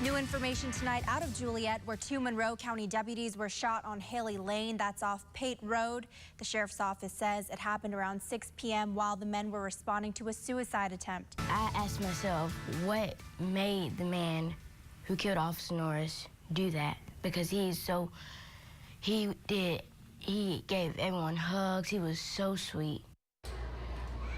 New information tonight out of Juliet, where 2 Monroe County deputies were shot on Haley Lane. That's off Pate Road. The sheriff's office says it happened around 6 p.m. while the men were responding to a suicide attempt. I asked myself, what made the man who killed Officer Norris do that? Because he gave everyone hugs. He was so sweet.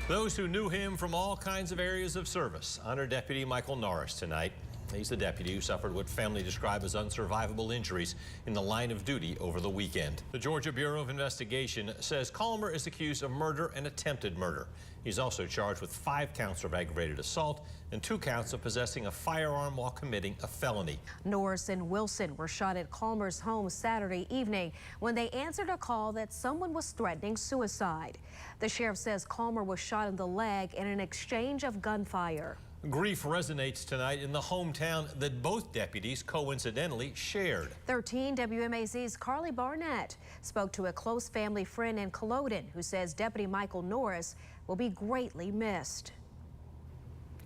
Those who knew him from all kinds of areas of service honored Deputy Michael Norris tonight. He's the deputy who suffered what family describe as unsurvivable injuries in the line of duty over the weekend. The Georgia Bureau of Investigation says Calmer is accused of murder and attempted murder. He's also charged with 5 counts of aggravated assault and 2 counts of possessing a firearm while committing a felony. Norris and Wilson were shot at Calmer's home Saturday evening when they answered a call that someone was threatening suicide. The sheriff says Calmer was shot in the leg in an exchange of gunfire. Grief resonates tonight in the hometown that both deputies coincidentally shared. 13 WMAZ's Carly Barnett spoke to a close family friend in Culloden who says Deputy Michael Norris will be greatly missed.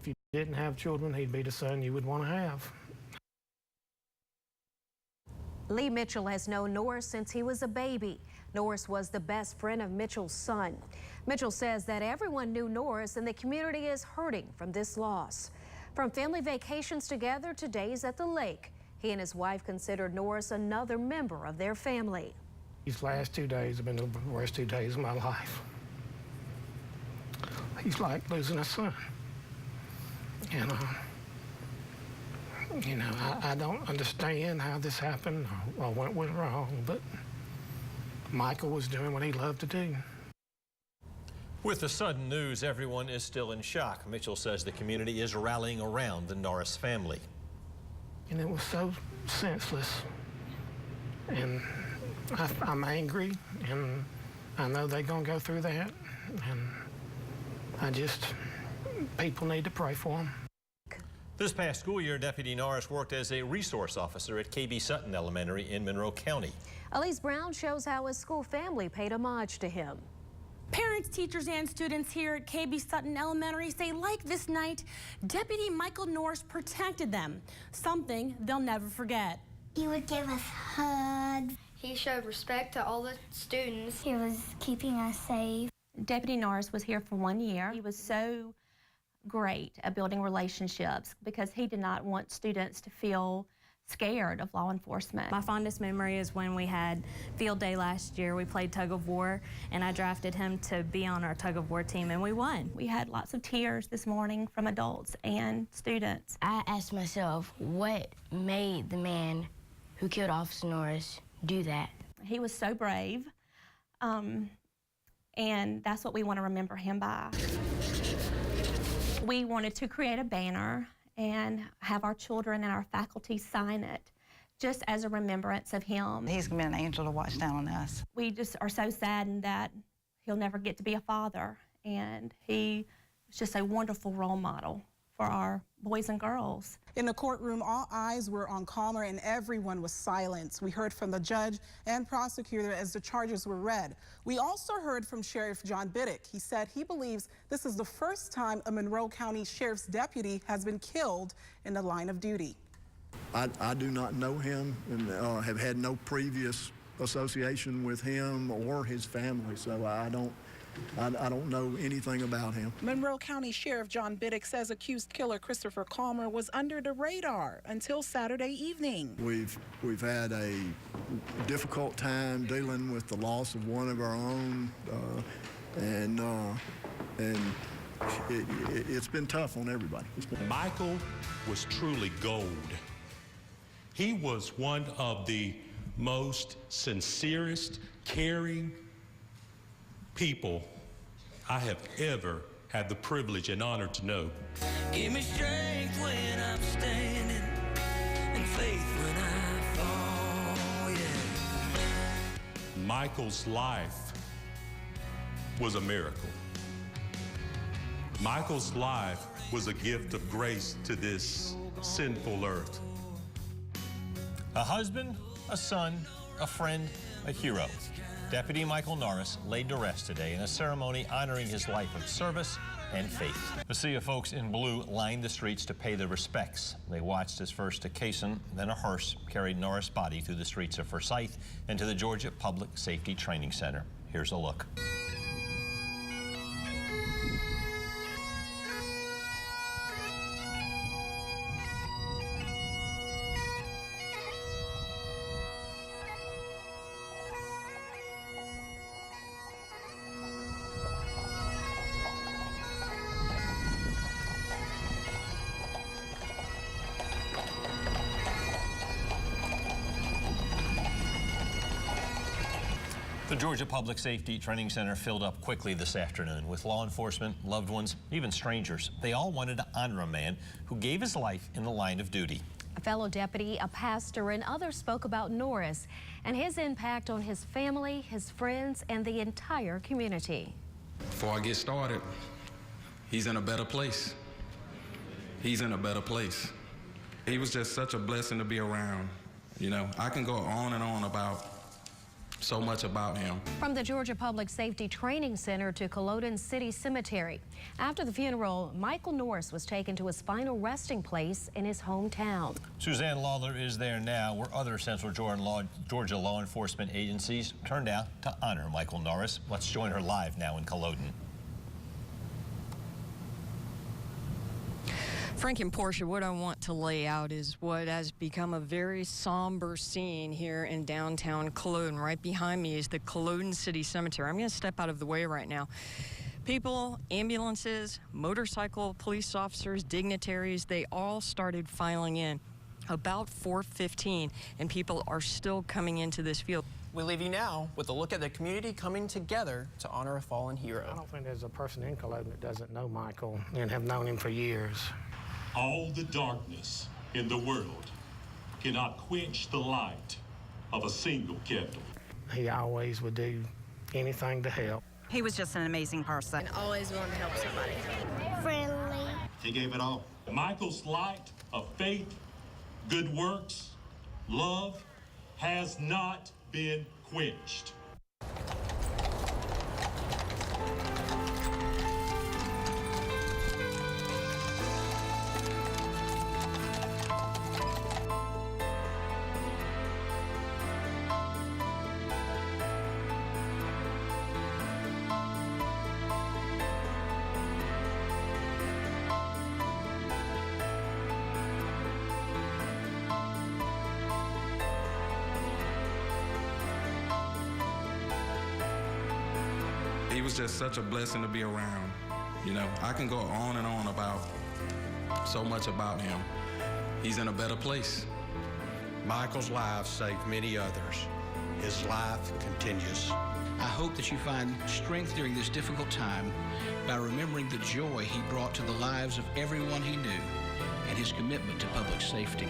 If you didn't have children, he'd be the son you would want to have. Lee Mitchell has known Norris since he was a baby. Norris was the best friend of Mitchell's son. Mitchell says that everyone knew Norris and the community is hurting from this loss. From family vacations together to days at the lake, he and his wife considered Norris another member of their family. These last 2 days have been the worst 2 days of my life. He's like losing a son. And, you know, I don't understand how this happened or what went wrong, but Michael was doing what he loved to do. With the sudden news, everyone is still in shock. Mitchell says the community is rallying around the Norris family. And it was so senseless. And I'm angry, and I know they're going to go through that. And people need to pray for them. This past school year, Deputy Norris worked as a resource officer at KB Sutton Elementary in Monroe County. Elise Brown shows how his school family paid homage to him. Parents, teachers, and students here at KB Sutton Elementary say, like this night, Deputy Michael Norris protected them, something they'll never forget. He would give us hugs. He showed respect to all the students. He was keeping us safe. Deputy Norris was here for 1 year. He was so great at building relationships because he did not want students to feel scared of law enforcement. My fondest memory is when we had field day last year. We played tug of war, and I drafted him to be on our tug of war team, and we won. We had lots of tears this morning from adults and students. I asked myself, what made the man who killed Officer Norris do that? He was so brave, and that's what we want to remember him by. We wanted to create a banner and have our children and our faculty sign it just as a remembrance of him. He's been an angel to watch down on us. We just are so saddened that he'll never get to be a father, and he was just a wonderful role model for our boys and girls. In the courtroom, all eyes were on Calmer and everyone was silent. We heard from the judge and prosecutor as the charges were read. We also heard from Sheriff John Biddick. He said he believes this is the first time a Monroe County Sheriff's deputy has been killed in the line of duty. I do not know him and have had no previous association with him or his family, so I don't know anything about him. Monroe County Sheriff John Biddick says accused killer Christopher Calmer was under the radar until Saturday evening. We've had a difficult time dealing with the loss of one of our own, and it's been tough on everybody. Michael was truly gold. He was one of the most sincerest, caring people I have ever had the privilege and honor to know. Give me strength when I'm standing and faith when I fall, yeah. Michael's life was a miracle. Michael's life was a gift of grace to this sinful earth. A husband, a son, a friend, a hero. Deputy Michael Norris laid to rest today in a ceremony honoring his life of service and faith. A sea of folks in blue lined the streets to pay their respects. They watched as first a caisson, then a hearse carried Norris' body through the streets of Forsyth and to the Georgia Public Safety Training Center. Here's a look. The Georgia Public Safety Training Center filled up quickly this afternoon with law enforcement, loved ones, even strangers. They all wanted to honor a man who gave his life in the line of duty. A fellow deputy, a pastor, and others spoke about Norris and his impact on his family, his friends, and the entire community. Before I get started, he's in a better place. He's in a better place. He was just such a blessing to be around. You know, I can go on and on about so much about him. From the Georgia Public Safety Training Center to Culloden City Cemetery. After the funeral, Michael Norris was taken to his final resting place in his hometown. Suzanne Lawler is there now, where other Central Georgia law enforcement agencies turned out to honor Michael Norris. Let's join her live now in Culloden. Frank and Portia, what I want to lay out is what has become a very somber scene here in downtown Culloden. Right behind me is the Culloden City Cemetery. I'm going to step out of the way right now. People, ambulances, motorcycle police officers, dignitaries, they all started filing in about 4:15, and people are still coming into this field. We leave you now with a look at the community coming together to honor a fallen hero. I don't think there's a person in Culloden that doesn't know Michael and have known him for years. All the darkness in the world cannot quench the light of a single candle. He always would do anything to help. He was just an amazing person. And always willing to help somebody. Friendly. He gave it all. Michael's light of faith, good works, love has not been quenched. He was just such a blessing to be around. You know, I can go on and on about so much about him. He's in a better place. Michael's life saved many others. His life continues. I hope that you find strength during this difficult time by remembering the joy he brought to the lives of everyone he knew and his commitment to public safety.